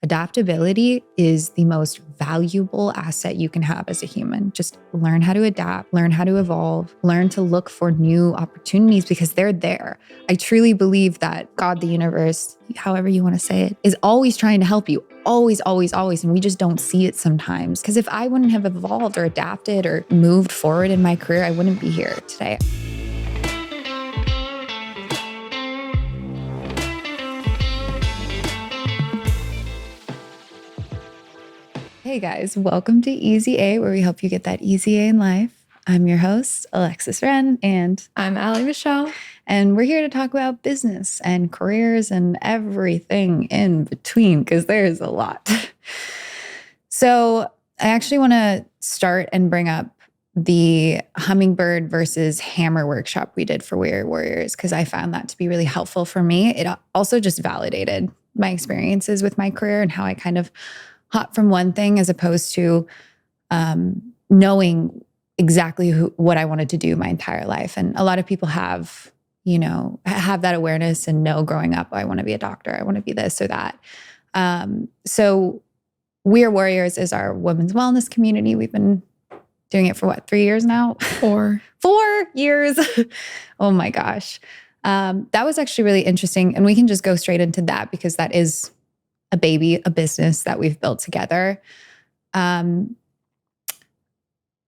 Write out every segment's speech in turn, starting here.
Adaptability is the most valuable asset you can have as a human. Just learn how to adapt, learn how to evolve, learn to look for new opportunities because they're there. I truly believe that God, the universe, however you want to say it, is always trying to help you. Always, always, always. And we just don't see it sometimes. Because if I wouldn't have evolved or adapted or moved forward in my career, I wouldn't be here today. Hey guys, welcome to Easy A, where we help you get that easy A in life. I'm your host, Alexis Wren, and I'm Allie Michelle. And we're here to talk about business and careers and everything in between, because there's a lot. So I actually want to start and bring up the Hummingbird versus Hammer workshop we did for Warrior Warriors, because I found that to be really helpful for me. It also just validated my experiences with my career and how I kind of hop from one thing as opposed to knowing exactly what I wanted to do my entire life. And a lot of people have that awareness and know growing up, I want to be a doctor, I want to be this or that. So We're Warriors is our women's wellness community. We've been doing it for 3 years now? 4 years. Oh my gosh. That was actually really interesting. And we can just go straight into that because that is a business that we've built together.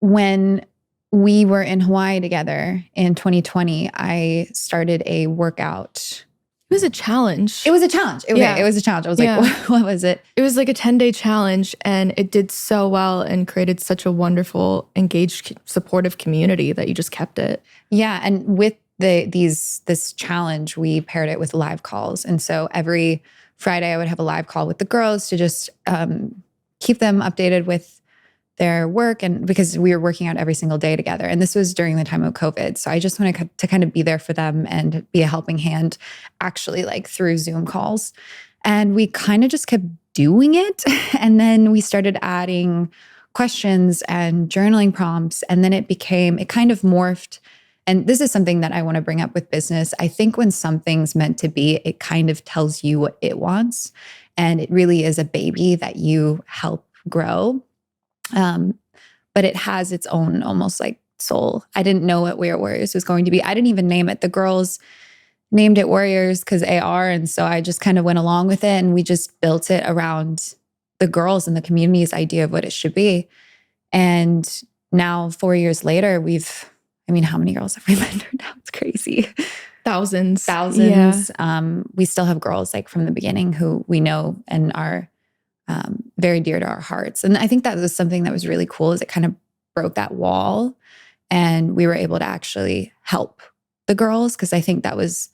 When we were in Hawaii together in 2020, I started a workout. It was a challenge. It was a challenge. Okay, Yeah. It was a challenge. I was like, what was it? It was like a 10-day challenge, and it did so well and created such a wonderful, engaged, supportive community that you just kept it. Yeah, and with this challenge, we paired it with live calls. And so every Friday, I would have a live call with the girls to just keep them updated with their work, and because we were working out every single day together. And this was during the time of COVID. So I just wanted to kind of be there for them and be a helping hand, actually, like through Zoom calls. And we kind of just kept doing it. And then we started adding questions and journaling prompts. And then it kind of morphed. And this is something that I want to bring up with business. I think when something's meant to be, it kind of tells you what it wants. And it really is a baby that you help grow. But it has its own almost like soul. I didn't know what We're Warriors was going to be. I didn't even name it. The girls named it Warriors because they are. And so I just kind of went along with it. And we just built it around the girls and the community's idea of what it should be. And now 4 years later, how many girls have we mentored now? It's crazy. Thousands. Yeah. We still have girls like from the beginning who we know and are very dear to our hearts. And I think that was something that was really cool is it kind of broke that wall and we were able to actually help the girls. Because I think that was,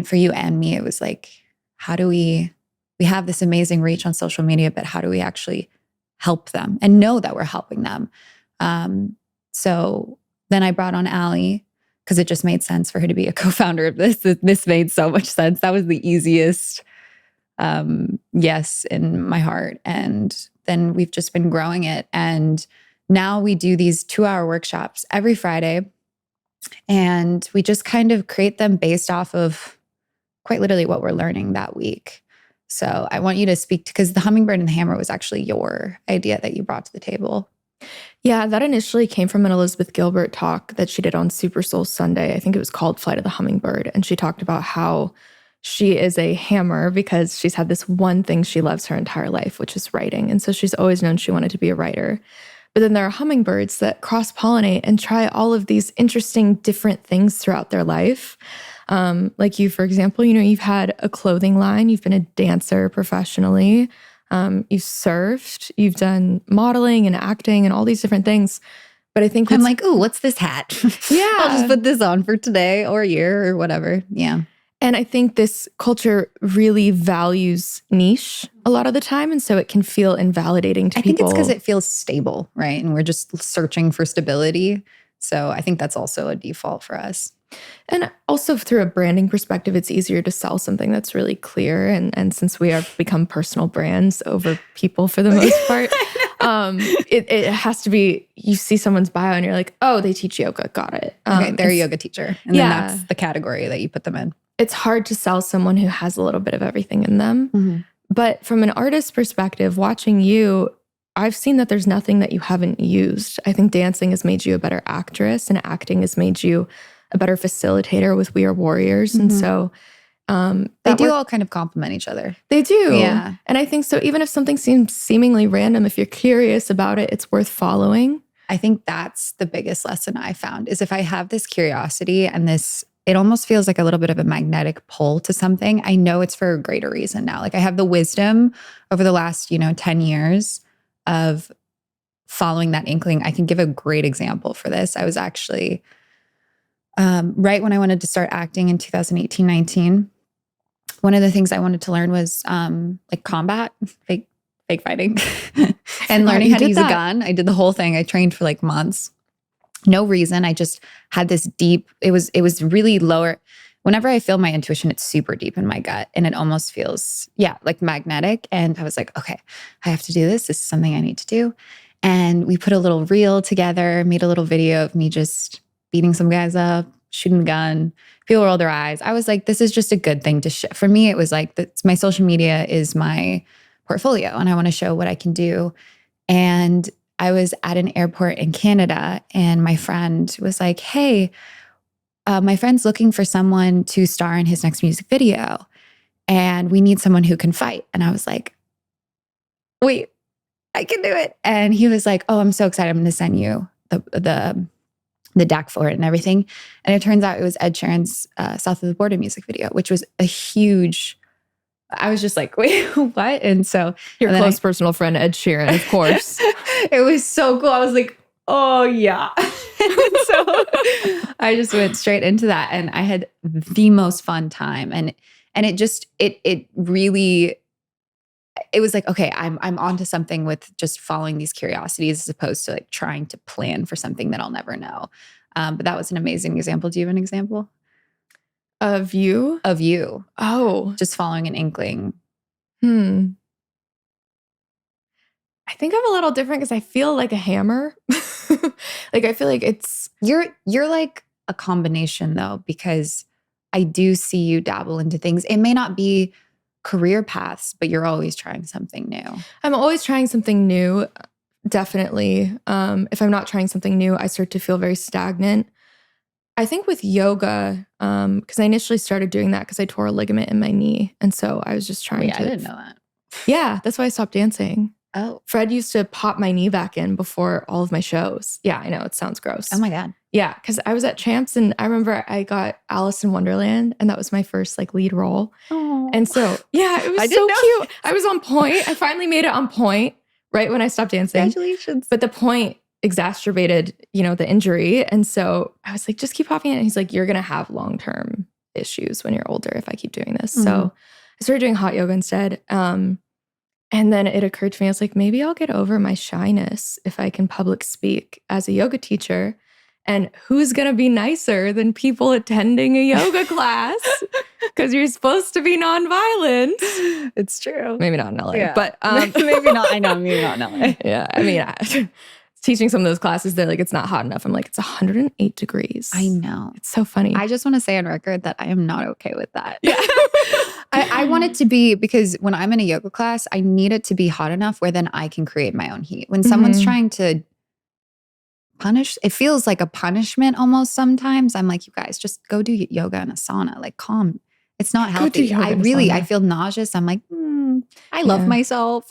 for you and me, it was like, how do we have this amazing reach on social media, but how do we actually help them and know that we're helping them? So then I brought on Allie because it just made sense for her to be a co-founder of this. This made so much sense. That was the easiest yes in my heart. And then we've just been growing it. And now we do these 2-hour workshops every Friday. And we just kind of create them based off of quite literally what we're learning that week. So I want you to speak because the Hummingbird and the Hammer was actually your idea that you brought to the table. Yeah, that initially came from an Elizabeth Gilbert talk that she did on Super Soul Sunday. I think it was called Flight of the Hummingbird. And she talked about how she is a hammer because she's had this one thing she loves her entire life, which is writing. And so she's always known she wanted to be a writer. But then there are hummingbirds that cross-pollinate and try all of these interesting, different things throughout their life. Like you, for example, you've had a clothing line, you've been a dancer professionally, you've surfed, you've done modeling and acting and all these different things. But I think I'm like, ooh, what's this hat? Yeah. I'll just put this on for today or a year or whatever. Yeah. And I think this culture really values niche a lot of the time. And so it can feel invalidating to people. I think it's because it feels stable, right? And we're just searching for stability. So I think that's also a default for us. And also through a branding perspective, it's easier to sell something that's really clear. And since we have become personal brands over people for the most part, it has to be, you see someone's bio and you're like, oh, they teach yoga. Got it. Okay, they're a yoga teacher. And then that's the category that you put them in. It's hard to sell someone who has a little bit of everything in them. Mm-hmm. But from an artist's perspective, watching you, I've seen that there's nothing that you haven't used. I think dancing has made you a better actress, and acting has made you a better facilitator with We Are Warriors. And so they do all kind of complement each other. They do. Yeah. And I think so even if something seems seemingly random, if you're curious about it, it's worth following. I think that's the biggest lesson I found is if I have this curiosity and this, it almost feels like a little bit of a magnetic pull to something, I know it's for a greater reason now. Like I have the wisdom over the last, 10 years of following that inkling. I can give a great example for this. I was actually, right when I wanted to start acting in 2018, 19, one of the things I wanted to learn was like combat, fake fighting, and learning how to use a gun. I did the whole thing. I trained for like months. No reason. I just had this deep, it was really lower. Whenever I feel my intuition, it's super deep in my gut and it almost feels, like magnetic. And I was like, okay, I have to do this. This is something I need to do. And we put a little reel together, made a little video of me just beating some guys up, shooting a gun. People rolled their eyes. I was like, this is just a good thing to show. For me, it was like, my social media is my portfolio and I want to show what I can do. And I was at an airport in Canada and my friend was like, hey, my friend's looking for someone to star in his next music video and we need someone who can fight. And I was like, wait, I can do it. And he was like, oh, I'm so excited. I'm going to send you the deck for it and everything. And it turns out it was Ed Sheeran's South of the Border music video, which was a huge, I was just like, wait, what? And so your close personal friend, Ed Sheeran, of course. It was so cool. I was like, oh yeah. So I just went straight into that and I had the most fun time. And it just, it really, it was like, okay, I'm onto something with just following these curiosities as opposed to like trying to plan for something that I'll never know. But that was an amazing example. Do you have an example? Of you? Of you. Oh. Just following an inkling. I think I'm a little different because I feel like a hammer. Like I feel like it's... You're like a combination though, because I do see you dabble into things. It may not be career paths, but you're always trying something new. I'm always trying something new, definitely. If I'm not trying something new, I start to feel very stagnant. I think with yoga, because I initially started doing that because I tore a ligament in my knee. And so I was just trying to... I didn't know that. Yeah, that's why I stopped dancing. Oh. Fred used to pop my knee back in before all of my shows. Yeah, I know, it sounds gross. Oh my God. Yeah, because I was at Champs and I remember I got Alice in Wonderland and that was my first like lead role. Oh. And so, yeah, it was so cute. I was on point. I finally made it on point right when I stopped dancing. Congratulations. But the point exacerbated, the injury. And so I was like, just keep popping it. And he's like, you're going to have long-term issues when you're older if I keep doing this. Mm-hmm. So I started doing hot yoga instead. And then it occurred to me, I was like, maybe I'll get over my shyness if I can public speak as a yoga teacher. And who's going to be nicer than people attending a yoga class? Because you're supposed to be nonviolent. It's true. Maybe not in LA, yeah. But maybe not. I know, maybe not in LA. Yeah, I mean, teaching some of those classes, they're like, it's not hot enough. I'm like, it's 108 degrees. I know. It's so funny. I just want to say on record that I am not okay with that. Yeah. I want it to be, because when I'm in a yoga class, I need it to be hot enough where then I can create my own heat. When someone's trying to punish, it feels like a punishment almost sometimes. I'm like, you guys, just go do yoga in a sauna. Like, calm. It's not healthy. I feel nauseous. I'm like, I love myself.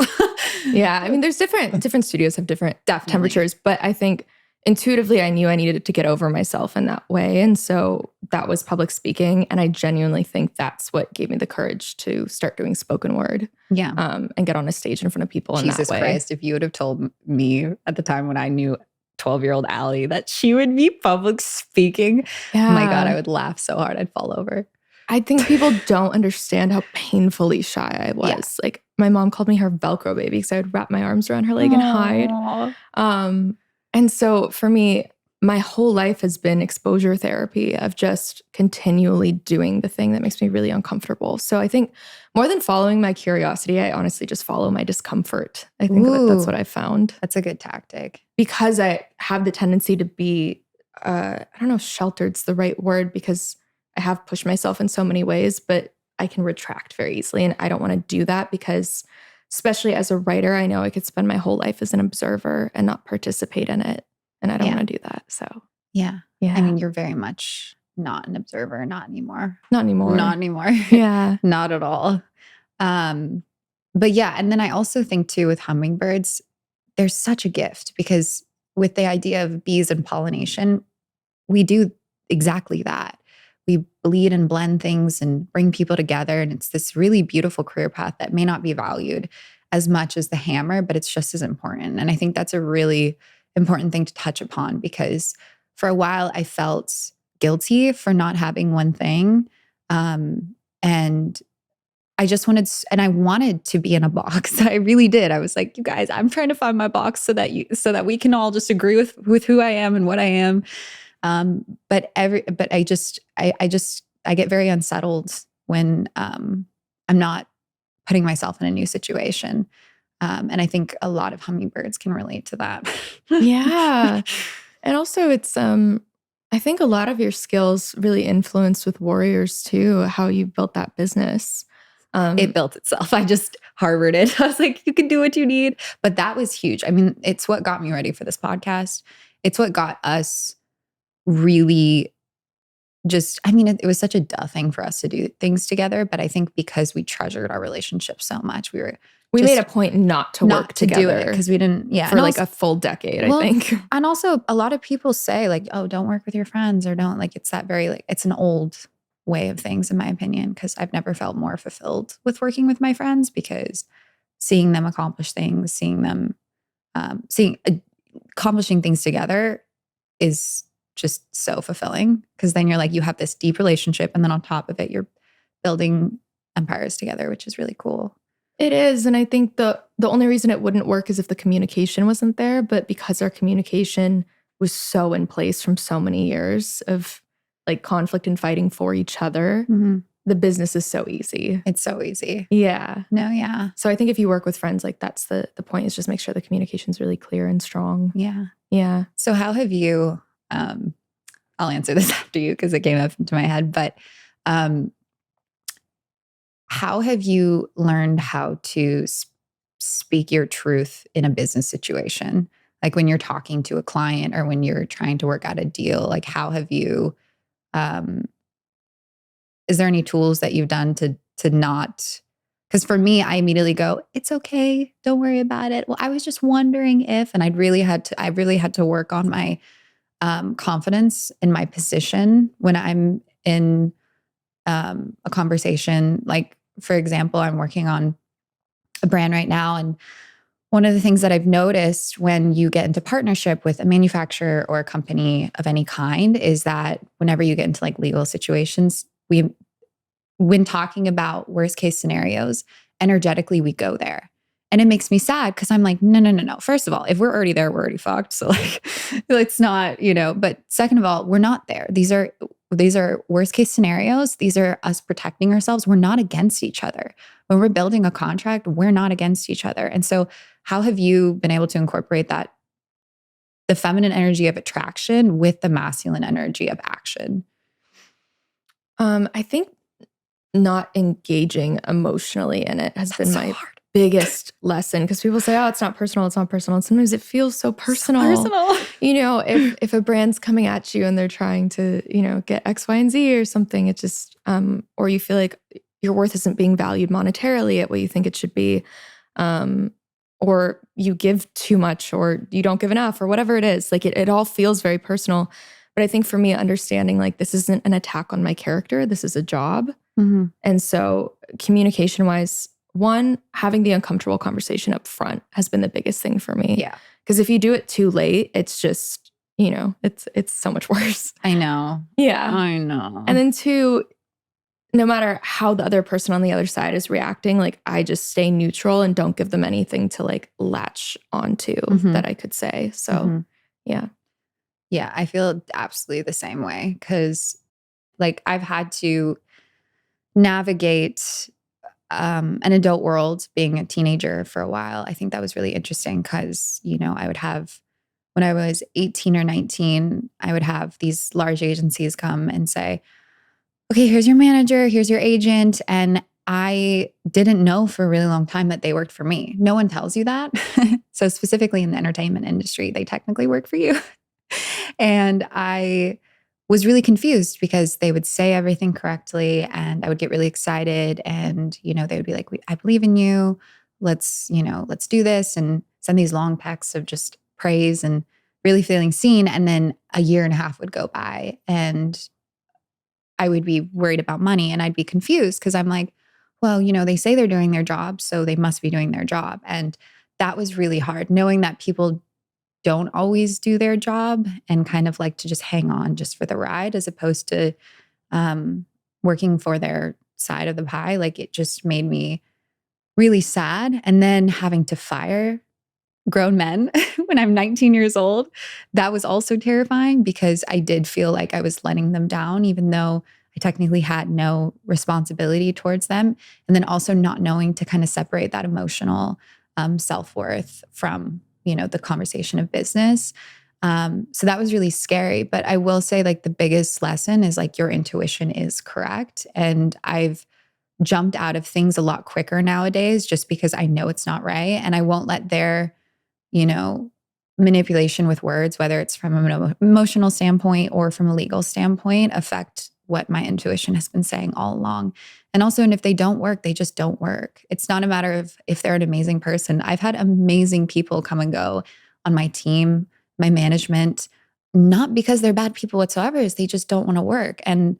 Yeah. I mean, there's different studios have different temperatures, but I think intuitively I knew I needed to get over myself in that way. And so that was public speaking. And I genuinely think that's what gave me the courage to start doing spoken word. Yeah. And get on a stage in front of people in that way. Jesus Christ, if you would have told me at the time when I knew 12-year-old Allie that she would be public speaking, oh my God, I would laugh so hard I'd fall over. I think people don't understand how painfully shy I was. Yeah. Like my mom called me her Velcro baby because I would wrap my arms around her leg and hide. And so for me, my whole life has been exposure therapy of just continually doing the thing that makes me really uncomfortable. So I think more than following my curiosity, I honestly just follow my discomfort. I think that's what I found. That's a good tactic. Because I have the tendency to be, I don't know if sheltered's the right word, because I have pushed myself in so many ways, but I can retract very easily. And I don't want to do that because, especially as a writer, I know I could spend my whole life as an observer and not participate in it. And I don't want to do that. So, yeah. yeah. I mean, you're very much not an observer, not anymore. Not anymore. Not anymore. Yeah. Not at all. But yeah, and then I also think too with hummingbirds, there's such a gift because with the idea of bees and pollination, we do exactly that. We bleed and blend things and bring people together. And it's this really beautiful career path that may not be valued as much as the hammer, but it's just as important. And I think that's a really important thing to touch upon because for a while I felt guilty for not having one thing. And I just wanted, and I wanted to be in a box. I really did. I was like, you guys, I'm trying to find my box so that we can all just agree with who I am and what I am. But I get very unsettled when I'm not putting myself in a new situation. And I think a lot of hummingbirds can relate to that. Yeah. And also it's I think a lot of your skills really influenced with Warriors too, how you built that business. It built itself. I just harbored it. I was like, you can do what you need. But that was huge. I mean, it's what got me ready for this podcast. It's what got us really it was such a duh thing for us to do things together. But I think because we treasured our relationship so much, we made a point not to work together. Do it because we didn't, for like a full decade, I think. And also a lot of people say like, oh, don't work with your friends or don't like, it's that very like, it's an old way of things in my opinion, because I've never felt more fulfilled with working with my friends because seeing them accomplish things, seeing them, accomplishing things together is just so fulfilling because then you're like, you have this deep relationship and then on top of it, you're building empires together, which is really cool. It is. And I think the only reason it wouldn't work is if the communication wasn't there. But because our communication was so in place from so many years of like conflict and fighting for each other, the business is so easy. It's so easy. Yeah. No, yeah. So I think if you work with friends, like that's the point is just make sure the communication is really clear and strong. Yeah. Yeah. So how have you, I'll answer this after you because it came up into my head, but how have you learned how to speak your truth in a business situation? Like when you're talking to a client or when you're trying to work out a deal, like how have you, is there any tools that you've done to not, because for me, I immediately go, it's okay. Don't worry about it. Well, I was just wondering if, and I really had to work on my confidence in my position when I'm in a conversation. Like, for example, I'm working on a brand right now. And one of the things that I've noticed when you get into partnership with a manufacturer or a company of any kind is that whenever you get into like legal situations, when talking about worst case scenarios, energetically, we go there. And it makes me sad because I'm like, no. First of all, if we're already there, we're already fucked. So like, it's not, but second of all, we're not there. These are worst case scenarios. These are us protecting ourselves. We're not against each other. When we're building a contract, we're not against each other. And so how have you been able to incorporate that, the feminine energy of attraction with the masculine energy of action? I think not engaging emotionally in it has been my biggest lesson because people say, oh, it's not personal. It's not personal. And sometimes it feels so personal. If a brand's coming at you and they're trying to, get X, Y, and Z or something, it just, or you feel like your worth isn't being valued monetarily at what you think it should be. Or you give too much or you don't give enough or whatever it is. Like it all feels very personal. But I think for me, understanding like this isn't an attack on my character. This is a job. Mm-hmm. And so communication wise, one, having the uncomfortable conversation up front has been the biggest thing for me. Yeah. Because if you do it too late, it's just, it's so much worse. I know. Yeah. I know. And then two, no matter how the other person on the other side is reacting, like I just stay neutral and don't give them anything to like latch onto that I could say. So yeah. Yeah, I feel absolutely the same way because like I've had to navigate an adult world being a teenager for a while. I think that was really interesting because, I would have, when I was 18 or 19, I would have these large agencies come and say, okay, here's your manager, here's your agent. And I didn't know for a really long time that they worked for me. No one tells you that. So specifically in the entertainment industry, they technically work for you. And I was really confused because they would say everything correctly and I would get really excited and, they would be like, I believe in you. Let's do this and send these long texts of just praise and really feeling seen. And then a year and a half would go by and I would be worried about money and I'd be confused because I'm like, well, they say they're doing their job, so they must be doing their job. And that was really hard, knowing that people don't always do their job and kind of like to just hang on just for the ride as opposed to working for their side of the pie. Like it just made me really sad. And then having to fire grown men when I'm 19 years old, that was also terrifying because I did feel like I was letting them down, even though I technically had no responsibility towards them. And then also not knowing to kind of separate that emotional self-worth from, the conversation of business. So that was really scary. But I will say, like, the biggest lesson is like your intuition is correct. And I've jumped out of things a lot quicker nowadays just because I know it's not right. And I won't let their you know, manipulation with words, whether it's from an emotional standpoint or from a legal standpoint, affect what my intuition has been saying all along. And also, and if they don't work, they just don't work. It's not a matter of if they're an amazing person. I've had amazing people come and go on my team, my management, not because they're bad people whatsoever, is they just don't want to work. And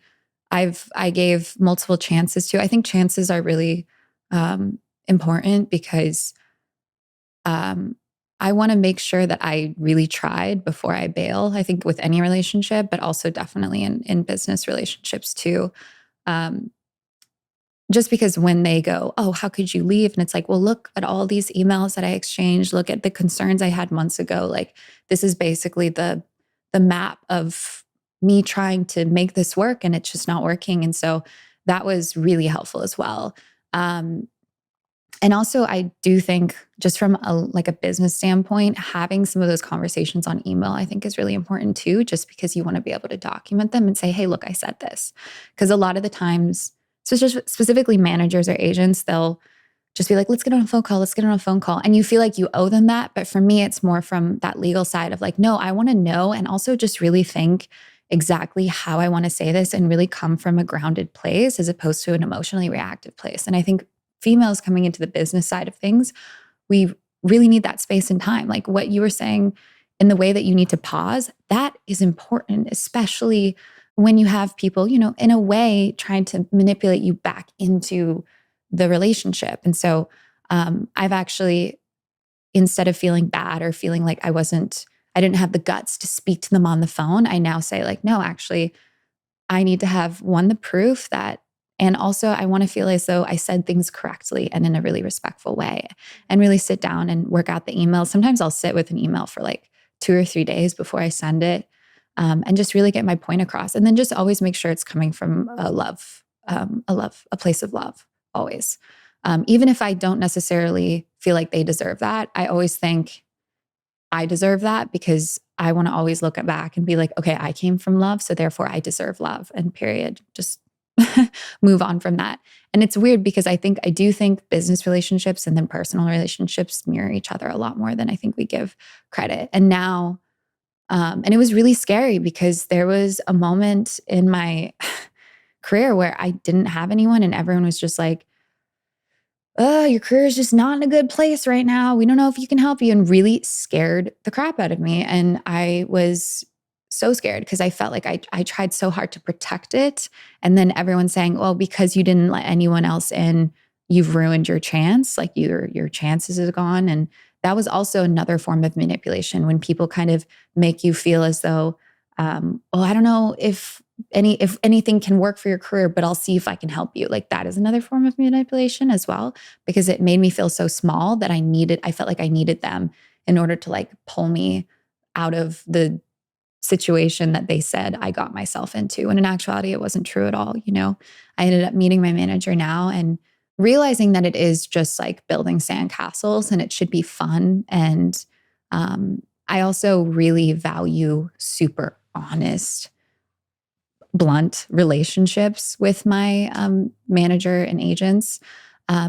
I gave multiple chances to. I think chances are really important because um, I want to make sure that I really tried before I bail. I think with any relationship, but also definitely in business relationships too. Um, just because when they go, oh, how could you leave? And it's like, well, look at all these emails that I exchanged. Look at the concerns I had months ago. Like this is basically the map of me trying to make this work and it's just not working. And so that was really helpful as well. Um, and also, I do think just from a business standpoint, having some of those conversations on email, I think is really important too, just because you want to be able to document them and say, hey, look, I said this. Because a lot of the times, so just specifically managers or agents, they'll just be like, let's get on a phone call. Let's get on a phone call. And you feel like you owe them that. But for me, it's more from that legal side of like, no, I want to know. And also just really think exactly how I want to say this and really come from a grounded place as opposed to an emotionally reactive place. And I think females coming into the business side of things, we really need that space and time. Like what you were saying in the way that you need to pause, that is important, especially when you have people, in a way trying to manipulate you back into the relationship. And so I've actually, instead of feeling bad or feeling like I didn't have the guts to speak to them on the phone, I now say like, no, actually, I need to have the proof that, and also I want to feel as though I said things correctly and in a really respectful way and really sit down and work out the email. Sometimes I'll sit with an email for like 2 or 3 days before I send it and just really get my point across. And then just always make sure it's coming from a place of love, always. Even if I don't necessarily feel like they deserve that, I always think I deserve that because I want to always look back and be like, okay, I came from love, so therefore I deserve love, and period. Just move on from that. And it's weird because I do think business relationships and then personal relationships mirror each other a lot more than I think we give credit. And now, and it was really scary because there was a moment in my career where I didn't have anyone and everyone was just like, oh, your career is just not in a good place right now. We don't know if you can help you, and really scared the crap out of me. And I was so scared because I felt like I tried so hard to protect it. And then everyone's saying, well, because you didn't let anyone else in, you've ruined your chance. Like your chances are gone. And that was also another form of manipulation when people kind of make you feel as though, oh, I don't know if anything can work for your career, but I'll see if I can help you. Like that is another form of manipulation as well, because it made me feel so small that I felt like I needed them in order to like pull me out of the situation that they said I got myself into. And in actuality, it wasn't true at all. I ended up meeting my manager now and realizing that it is just like building sandcastles and it should be fun. And I also really value super honest blunt relationships with my manager and agents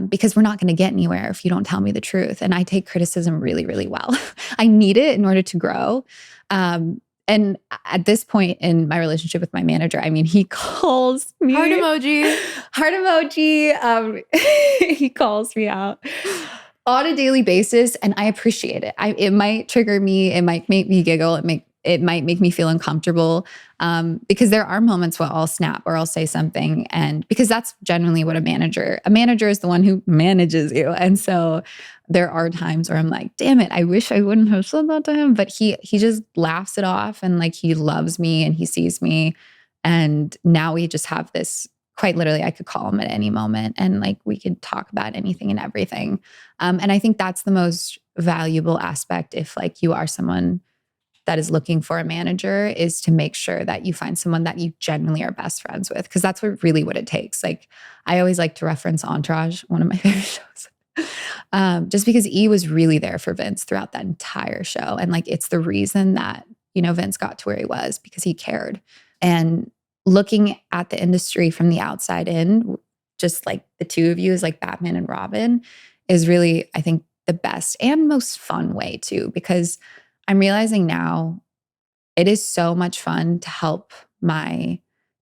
because we're not going to get anywhere if you don't tell me the truth. And I take criticism really, really well. I need it in order to grow. And at this point in my relationship with my manager, I mean, he calls me. Heart emoji. Heart emoji. He calls me out on a daily basis, and I appreciate it. It might trigger me. It might make me giggle. It might make me feel uncomfortable because there are moments where I'll snap or I'll say something, and because that's generally what a manager is the one who manages you. And so there are times where I'm like, damn it, I wish I wouldn't have said that to him. But he just laughs it off, and like he loves me and he sees me. And now we just have this, quite literally, I could call him at any moment and like we could talk about anything and everything. And I think that's the most valuable aspect if like you are someone that is looking for a manager, is to make sure that you find someone that you genuinely are best friends with, because that's what it takes. Like I always like to reference Entourage, one of my favorite shows. Just because E was really there for Vince throughout that entire show. And like, it's the reason that, Vince got to where he was, because he cared. And looking at the industry from the outside in, just like the two of you as like Batman and Robin, is really, I think, the best and most fun way too, because I'm realizing now it is so much fun to help my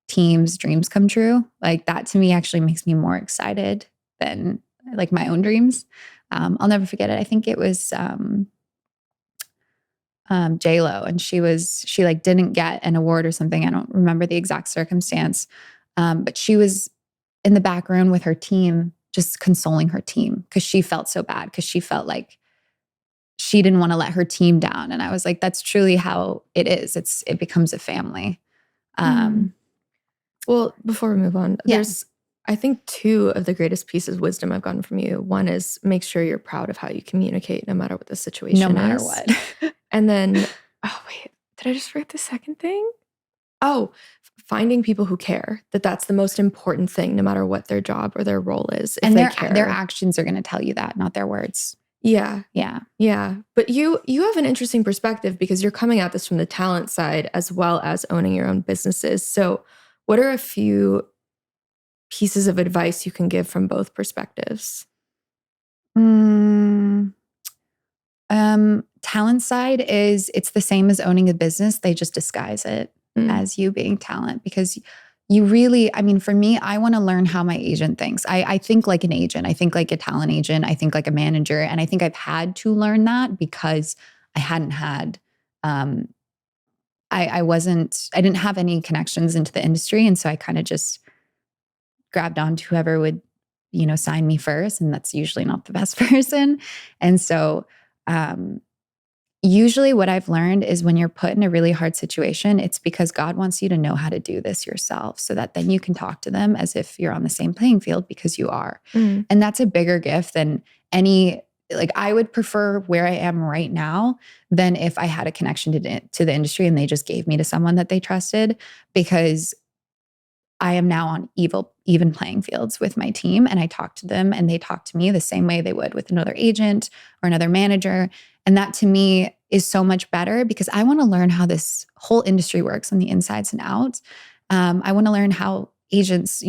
team's dreams come true. Like that to me actually makes me more excited than like my own dreams. I'll never forget it. I think it was J-Lo, and she like didn't get an award or something. I don't remember the exact circumstance. But she was in the back room with her team, just consoling her team because she felt so bad, because she felt like she didn't want to let her team down. And I was like, that's truly how it is. It becomes a family. Well, before we move on, Yeah. there's, I think, two of the greatest pieces of wisdom I've gotten from you. One is make sure you're proud of how you communicate no matter what the situation is. No matter what. And then, oh wait, did I just forget the second thing? Oh, finding people who care, that's the most important thing, no matter what their job or their role is. If And they care. their actions are going to tell you that, not their words. Yeah. Yeah. Yeah. But you have an interesting perspective because you're coming at this from the talent side as well as owning your own businesses. So what are a few pieces of advice you can give from both perspectives? Talent side it's the same as owning a business. They just disguise it as you being talent, because you really, I mean, for me, I want to learn how my agent thinks. I think like an agent. I think like a talent agent. I think like a manager. And I think I've had to learn that because I hadn't had, I didn't have any connections into the industry. And so I kind of just grabbed on to whoever would, sign me first. And that's usually not the best person. And so, usually what I've learned is when you're put in a really hard situation, it's because God wants you to know how to do this yourself, so that then you can talk to them as if you're on the same playing field, because you are. And that's a bigger gift than any, like I would prefer where I am right now than if I had a connection to the industry and they just gave me to someone that they trusted, because I am now on even playing fields with my team, and I talk to them and they talk to me the same way they would with another agent or another manager. And that to me is so much better, because I want to learn how this whole industry works on the insides and outs. I want to learn how agents,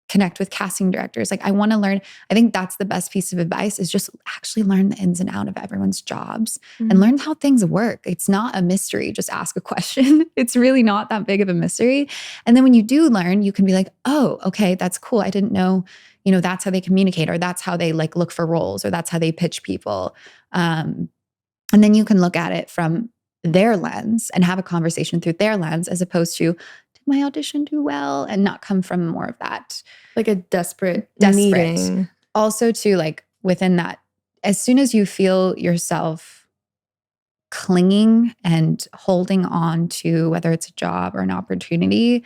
connect with casting directors. Like I want to learn. I think that's the best piece of advice, is just actually learn the ins and outs of everyone's jobs and learn how things work. It's not a mystery. Just ask a question. It's really not that big of a mystery. And then when you do learn, you can be like, oh, okay, that's cool. I didn't know, that's how they communicate, or that's how they like look for roles, or that's how they pitch people. And then you can look at it from their lens and have a conversation through their lens, as opposed to, did my audition do well? And not come from more of that. Like a desperate needing. Also too, like within that, as soon as you feel yourself clinging and holding on to, whether it's a job or an opportunity,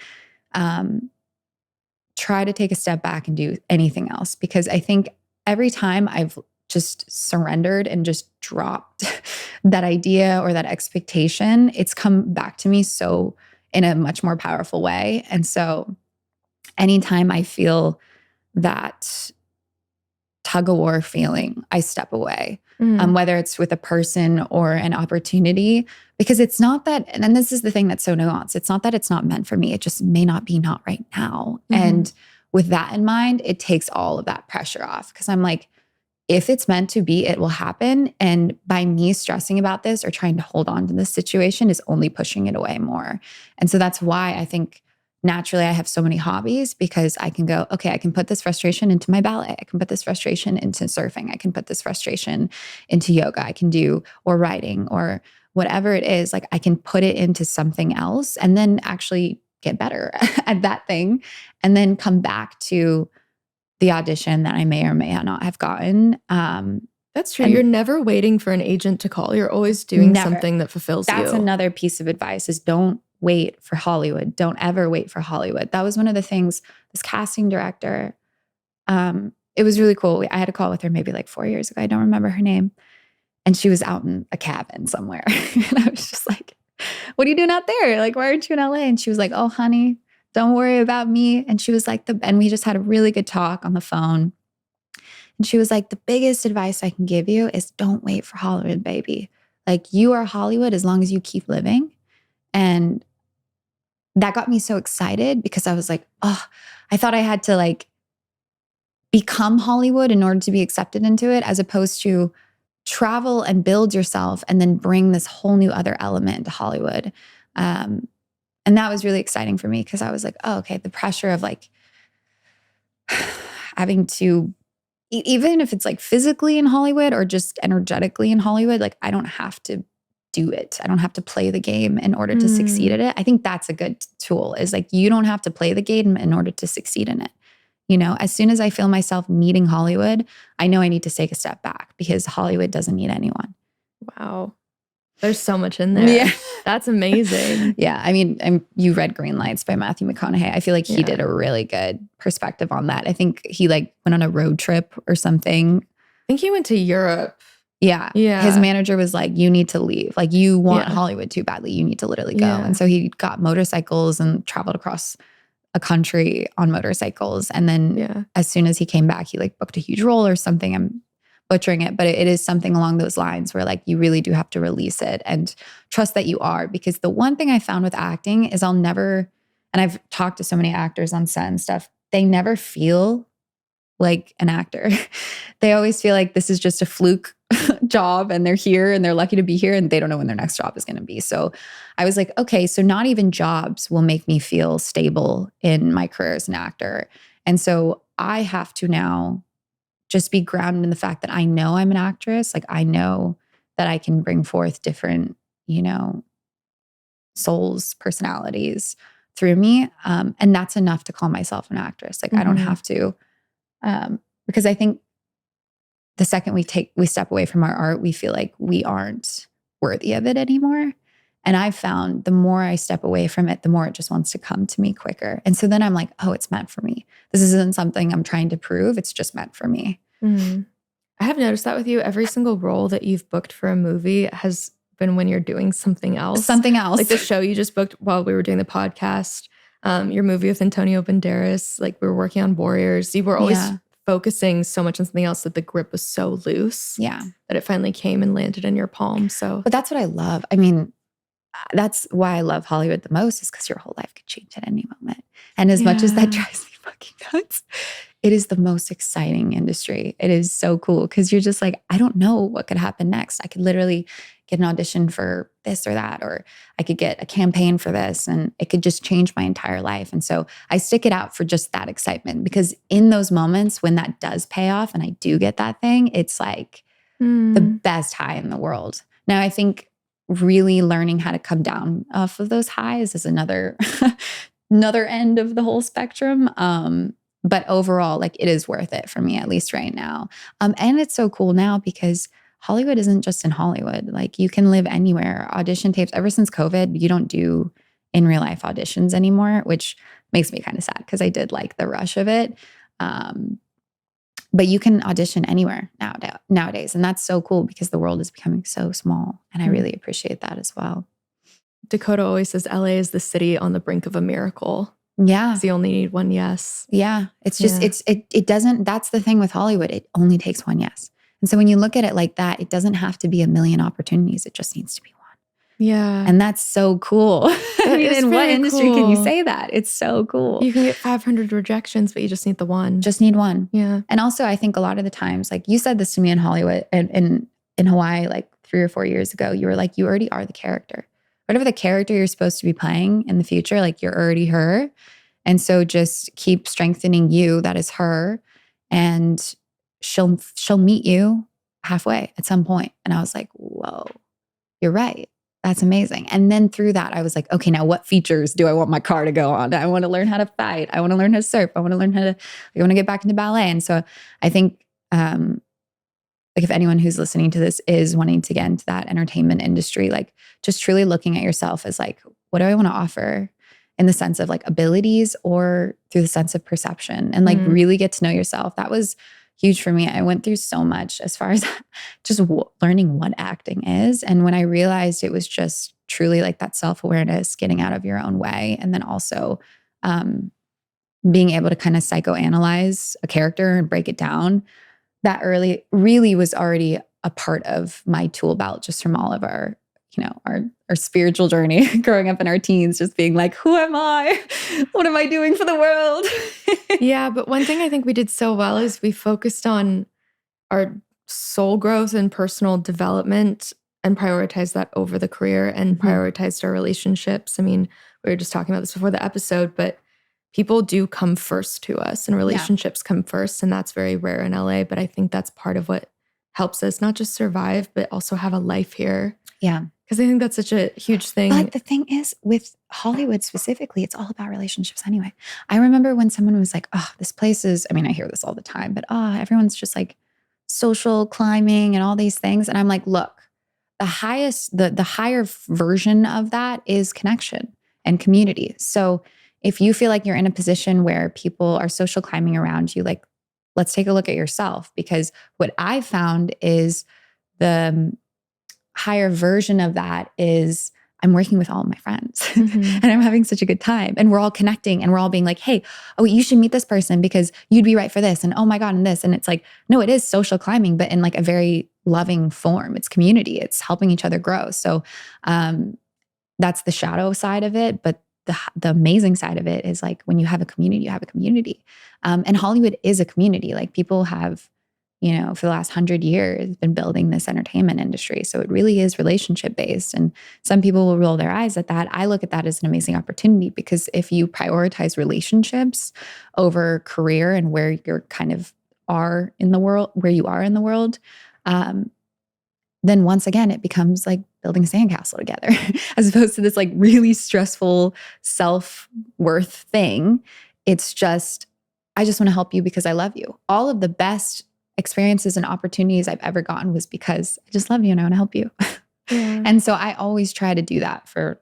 try to take a step back and do anything else. Because I think every time I've just surrendered and just dropped that idea or that expectation, it's come back to me so in a much more powerful way. And so anytime I feel that tug of war feeling, I step away, whether it's with a person or an opportunity, because it's not that, and then this is the thing that's so nuanced. It's not that it's not meant for me. It just may not be not right now. And with that in mind, it takes all of that pressure off, because I'm like, if it's meant to be, it will happen. And by me stressing about this or trying to hold on to this situation is only pushing it away more. And so that's why I think naturally I have so many hobbies, because I can go, okay, I can put this frustration into my ballet. I can put this frustration into surfing. I can put this frustration into yoga. I can do, or writing, or whatever it is. Like, I can put it into something else and then actually get better at that thing, and then come back to the audition that I may or may not have gotten. That's true. You're never waiting for an agent to call. You're always doing something that fulfills you. That's another piece of advice, is don't wait for Hollywood. Don't ever wait for Hollywood. That was one of the things, this casting director, it was really cool. I had a call with her maybe like 4 years ago. I don't remember her name. And she was out in a cabin somewhere. And I was just like, what are you doing out there? Like, why aren't you in LA? And she was like, oh, honey, don't worry about me. And she was like, and we just had a really good talk on the phone. And she was like, the biggest advice I can give you is don't wait for Hollywood, baby. Like, you are Hollywood as long as you keep living. And that got me so excited, because I was like, oh, I thought I had to like become Hollywood in order to be accepted into it, as opposed to travel and build yourself and then bring this whole new other element to Hollywood. And that was really exciting for me, because I was like, oh, okay, the pressure of like having to, even if it's like physically in Hollywood or just energetically in Hollywood, like, I don't have to do it. I don't have to play the game in order to succeed at it. I think that's a good tool, is like, you don't have to play the game in order to succeed in it. You know, as soon as I feel myself needing Hollywood, I know I need to take a step back, because Hollywood doesn't need anyone. Wow. There's so much in there. Yeah. That's amazing. Yeah. I mean, you read Green Lights by Matthew McConaughey. I feel like he did a really good perspective on that. I think he like went on a road trip or something. I think he went to Europe. Yeah. His manager was like, you need to leave. Like, you want Hollywood too badly. You need to literally go. And so he got motorcycles and traveled across a country on motorcycles. And then as soon as he came back, he like booked a huge role or something. I'm butchering it, but it is something along those lines where like, you really do have to release it and trust that you are. Because the one thing I found with acting is I'll never, and I've talked to so many actors on set and stuff, they never feel like an actor. They always feel like this is just a fluke job, and they're here and they're lucky to be here, and they don't know when their next job is going to be. So I was like, okay, so not even jobs will make me feel stable in my career as an actor. And so I have to now just be grounded in the fact that I know I'm an actress. Like, I know that I can bring forth different, souls, personalities through me. And that's enough to call myself an actress. Like, I don't have to, because I think the second we step away from our art, we feel like we aren't worthy of it anymore. And I've found the more I step away from it, the more it just wants to come to me quicker. And so then I'm like, oh, it's meant for me. This isn't something I'm trying to prove. It's just meant for me. I have noticed that with you. Every single role that you've booked for a movie has been when you're doing something else. Something else. Like the show you just booked while we were doing the podcast, your movie with Antonio Banderas, like we were working on Warriors. You were always focusing so much on something else that the grip was so loose that it finally came and landed in your palm. So, but that's what I love. I mean, that's why I love Hollywood the most, is because your whole life could change at any moment. And as much as that drives me fucking nuts, it is the most exciting industry. It is so cool, because you're just like, I don't know what could happen next. I could literally get an audition for this or that, or I could get a campaign for this, and it could just change my entire life. And so I stick it out for just that excitement, because in those moments when that does pay off and I do get that thing, it's like the best high in the world. Now, I think really learning how to come down off of those highs is another end of the whole spectrum. But overall, like, it is worth it for me, at least right now. And it's so cool now, because Hollywood isn't just in Hollywood. Like, you can live anywhere. Audition tapes, ever since COVID, you don't do in real life auditions anymore, which makes me kind of sad, because I did like the rush of it. But you can audition anywhere nowadays. And that's so cool, because the world is becoming so small. And I really appreciate that as well. Dakota always says LA is the city on the brink of a miracle. Yeah. Because you only need one yes. Yeah. It's just, it doesn't, that's the thing with Hollywood. It only takes one yes. And so when you look at it like that, it doesn't have to be a million opportunities. It just needs to be one. Yeah. And that's so cool. I mean, in what industry can you say that? It's so cool. You can get 500 rejections, but you just need the one. Just need one. Yeah. And also, I think a lot of the times, like you said this to me in Hollywood and in Hawaii, like 3 or 4 years ago, you were like, you already are the character. Whatever the character you're supposed to be playing in the future, like you're already her. And so just keep strengthening you, that is her. And she'll meet you halfway at some point. And I was like, whoa, you're right. That's amazing. And then through that, I was like, okay, now what features do I want my car to go on? I want to learn how to fight. I want to learn how to surf. I want to learn how to, I want to get back into ballet. And so I think, like if anyone who's listening to this is wanting to get into that entertainment industry, like just truly looking at yourself as like, what do I want to offer in the sense of like abilities or through the sense of perception, and like really get to know yourself. That was huge for me. I went through so much as far as just learning what acting is. And when I realized it was just truly like that self-awareness, getting out of your own way, and then also being able to kind of psychoanalyze a character and break it down, that really was already a part of my tool belt just from all of our, you know, our spiritual journey growing up in our teens, just being like, who am I? What am I doing for the world? Yeah, but one thing I think we did so well is we focused on our soul growth and personal development and prioritized that over the career and prioritized our relationships. I mean, we were just talking about this before the episode, but people do come first to us and relationships come first. And that's very rare in LA. But I think that's part of what helps us not just survive, but also have a life here. Yeah. Because I think that's such a huge thing. But the thing is, with Hollywood specifically, it's all about relationships anyway. I remember when someone was like, oh, this place is, I mean, I hear this all the time, but everyone's just like social climbing and all these things. And I'm like, look, the higher version of that is connection and community. So if you feel like you're in a position where people are social climbing around you, like, let's take a look at yourself. Because what I found is the higher version of that is I'm working with all of my friends and I'm having such a good time, and we're all connecting and we're all being like, hey, oh, you should meet this person because you'd be right for this. And oh my God, and this. And it's like, no, it is social climbing, but in like a very loving form. It's community. It's helping each other grow. So that's the shadow side of it. But the amazing side of it is like when you have a community, you have a community. And Hollywood is a community. Like people have, you know, for the last 100 years been building this entertainment industry. So it really is relationship based. And some people will roll their eyes at that. I look at that as an amazing opportunity, because if you prioritize relationships over career and where you're kind of are in the world, where you are in the world, then once again, it becomes like building a sandcastle together as opposed to this like really stressful self-worth thing. It's just, I just want to help you because I love you. All of the best experiences and opportunities I've ever gotten was because I just love you and I want to help you. Yeah. And so I always try to do that for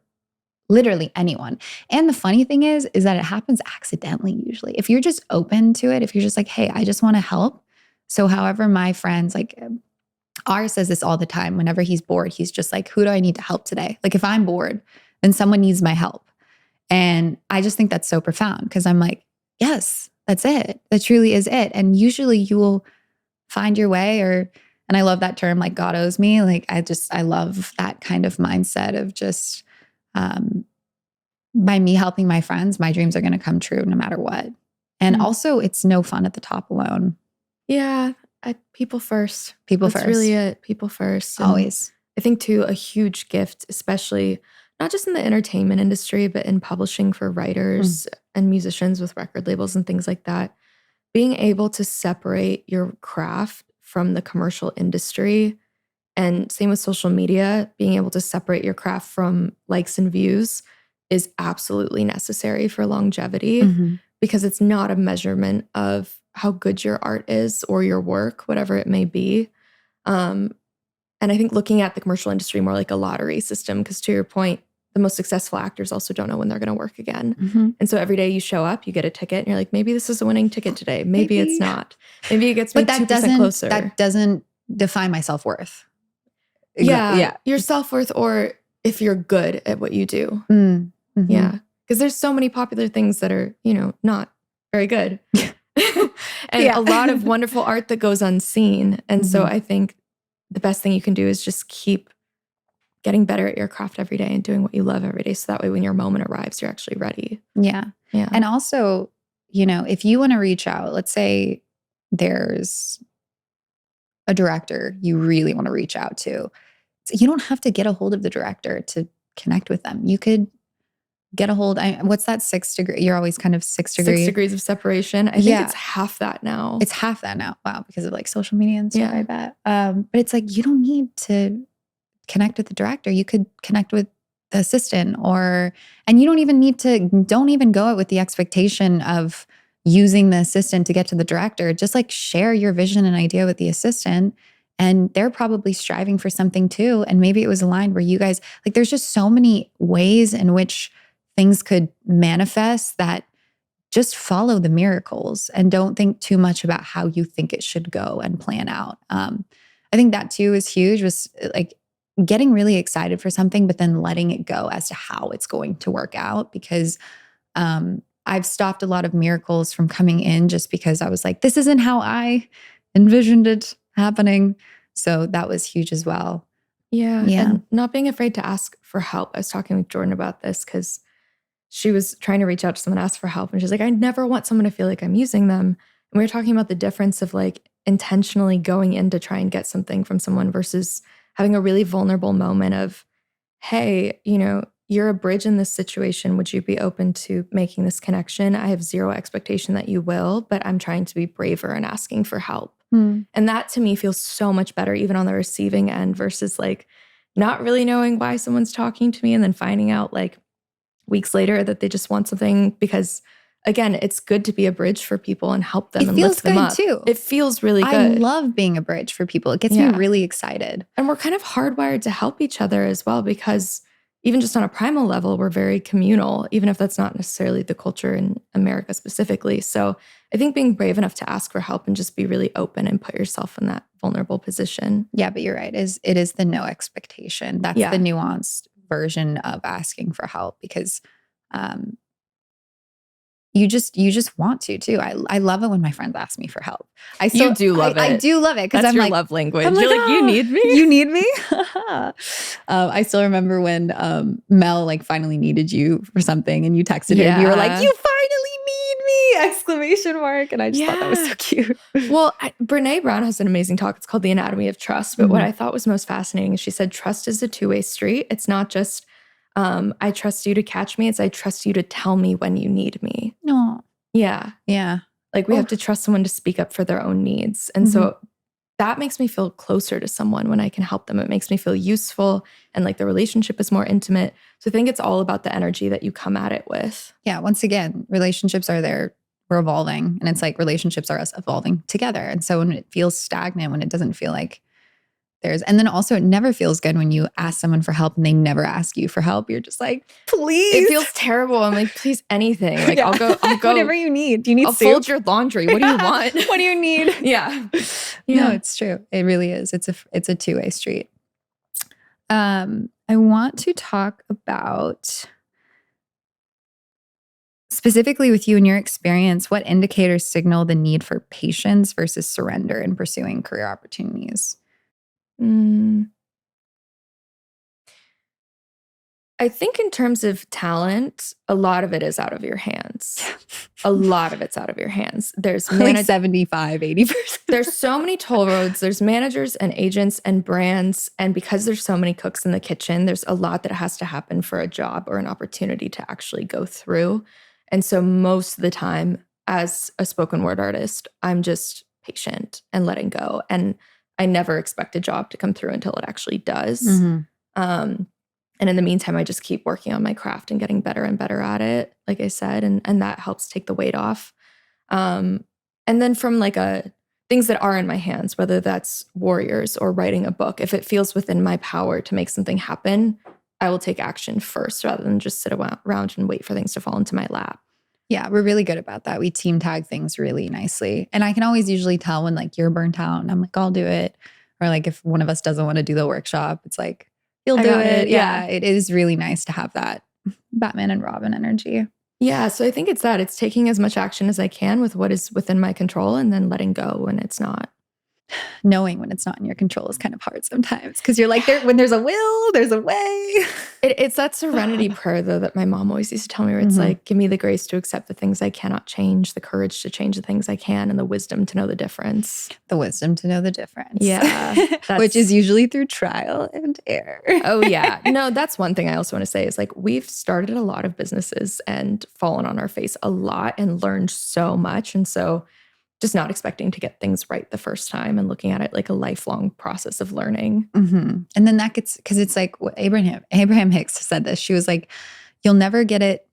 literally anyone. And the funny thing is that it happens accidentally usually. If you're just open to it, if you're just like, hey, I just want to help. So however my friends, like R says this all the time, whenever he's bored, he's just like, who do I need to help today? Like if I'm bored, then someone needs my help. And I just think that's so profound, because I'm like, yes, that's it. That truly is it. And usually you will find your way, and I love that term, like God owes me. Like I love that kind of mindset of just, by me helping my friends, my dreams are going to come true no matter what. And also it's no fun at the top alone. Yeah. People first. That's first. Really it. People first. And always. I think too, a huge gift, especially not just in the entertainment industry, but in publishing for writers and musicians with record labels and things like that. Being able to separate your craft from the commercial industry, and same with social media, being able to separate your craft from likes and views is absolutely necessary for longevity, because it's not a measurement of how good your art is or your work, whatever it may be. And I think looking at the commercial industry more like a lottery system, because to your point, the most successful actors also don't know when they're going to work again. And so every day you show up, you get a ticket and you're like, maybe this is a winning ticket today. Maybe it's not. Maybe it gets me 2% closer. That doesn't define my self-worth. Yeah. Your self-worth, or if you're good at what you do. Yeah. Because there's so many popular things that are, not very good. And Yeah. a lot of wonderful art that goes unseen. And so I think the best thing you can do is just keep getting better at your craft every day and doing what you love every day. So that way when your moment arrives, you're actually ready. Yeah. Yeah. And also, if you want to reach out, let's say there's a director you really want to reach out to. So you don't have to get a hold of the director to connect with them. You could get a hold. What's that 6 degree? You're always kind of 6 degree. 6 degrees of separation. I think it's half that now. It's half that now. Wow. Because of like social media and stuff, Yeah. I bet. But it's like, you don't need to connect with the director. You could connect with the assistant and you don't even go out with the expectation of using the assistant to get to the director. Just like share your vision and idea with the assistant. And they're probably striving for something too. And maybe it was aligned where you guys, like, there's just so many ways in which things could manifest that just follow the miracles and don't think too much about how you think it should go and plan out. I think that too is huge, was like getting really excited for something, but then letting it go as to how it's going to work out. Because I've stopped a lot of miracles from coming in just because I was like, this isn't how I envisioned it happening. So that was huge as well. Yeah. And not being afraid to ask for help. I was talking with Jordan about this because she was trying to reach out to someone, ask for help. And she's like, I never want someone to feel like I'm using them. And we were talking about the difference of like intentionally going in to try and get something from someone versus having a really vulnerable moment of, hey, you're a bridge in this situation. Would you be open to making this connection? I have zero expectation that you will, but I'm trying to be braver and asking for help. And that to me feels so much better, even on the receiving end, versus like not really knowing why someone's talking to me and then finding out like weeks later that they just want something. Because again, it's good to be a bridge for people and help them and lift them up. It feels good too. It feels really good. I love being a bridge for people. It gets me really excited. And we're kind of hardwired to help each other as well, because even just on a primal level, we're very communal, even if that's not necessarily the culture in America specifically. So I think being brave enough to ask for help and just be really open and put yourself in that vulnerable position. Yeah, but you're right. It is the no expectation. That's the nuanced version of asking for help, because you just want to too. I love it when my friends ask me for help. You do love it. I do love it because I'm your like, love language. I'm You're like, you need me. You need me. I still remember when Mel like finally needed you for something, and you texted her and you were like, "You finally need me!" Exclamation mark. And I just thought that was so cute. Well, Brene Brown has an amazing talk. It's called The Anatomy of Trust. But what I thought was most fascinating is she said, trust is a two-way street. It's not just I trust you to catch me. It's I trust you to tell me when you need me. No. Yeah. Yeah. Like we have to trust someone to speak up for their own needs. And so that makes me feel closer to someone when I can help them. It makes me feel useful and like the relationship is more intimate. So I think it's all about the energy that you come at it with. Yeah. Once again, relationships are there. We're evolving. And it's like relationships are us evolving together. And so when it feels stagnant, when it doesn't feel like and then also it never feels good when you ask someone for help and they never ask you for help. You're just like, please. It feels terrible. I'm like, please, anything. Like I'll go whatever you need. Do you need I'll soup? fold your laundry. What do you want? What do you need? Yeah. No, it's true. It really is. It's a two-way street. I want to talk about specifically with you and your experience, what indicators signal the need for patience versus surrender in pursuing career opportunities? I think in terms of talent, a lot of it is out of your hands. A lot of it's out of your hands. There's like 75, 80%. There's so many toll roads. There's managers and agents and brands. And because there's so many cooks in the kitchen, there's a lot that has to happen for a job or an opportunity to actually go through. And so most of the time as a spoken word artist, I'm just patient and letting go. And I never expect a job to come through until it actually does. And in the meantime, I just keep working on my craft and getting better and better at it, like I said, and that helps take the weight off. And then from like things that are in my hands, whether that's warriors or writing a book, if it feels within my power to make something happen, I will take action first rather than just sit around and wait for things to fall into my lap. Yeah, we're really good about that. We team tag things really nicely. And I can always usually tell when like you're burnt out and I'm like, I'll do it. Or like if one of us doesn't want to do the workshop, it's like, you'll do it. Yeah, it is really nice to have that Batman and Robin energy. Yeah. So I think it's that. It's taking as much action as I can with what is within my control and then letting go when it's not. Knowing when it's not in your control is kind of hard sometimes because you're like, when there's a will, there's a way. It's that serenity prayer, though, that my mom always used to tell me, where it's like, give me the grace to accept the things I cannot change, the courage to change the things I can, and the wisdom to know the difference. The wisdom to know the difference. Yeah. Which is usually through trial and error. Oh, yeah. No, that's one thing I also want to say is like, we've started a lot of businesses and fallen on our face a lot and learned so much. And so just not expecting to get things right the first time and looking at it like a lifelong process of learning. And then that gets, because it's like what Abraham Hicks said this. She was like, you'll never get it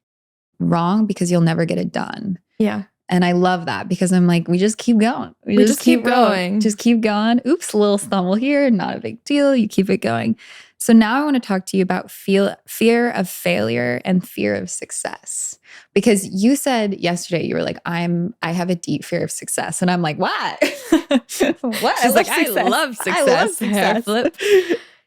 wrong because you'll never get it done. Yeah. And I love that because I'm like, we just keep going. We just keep going. Just keep going. Oops, a little stumble here. Not a big deal. You keep it going. So now I want to talk to you about fear of failure and fear of success. Because you said yesterday, you were like, I have a deep fear of success. And I'm like, what? What? She's like, I love success. I love success. Flip.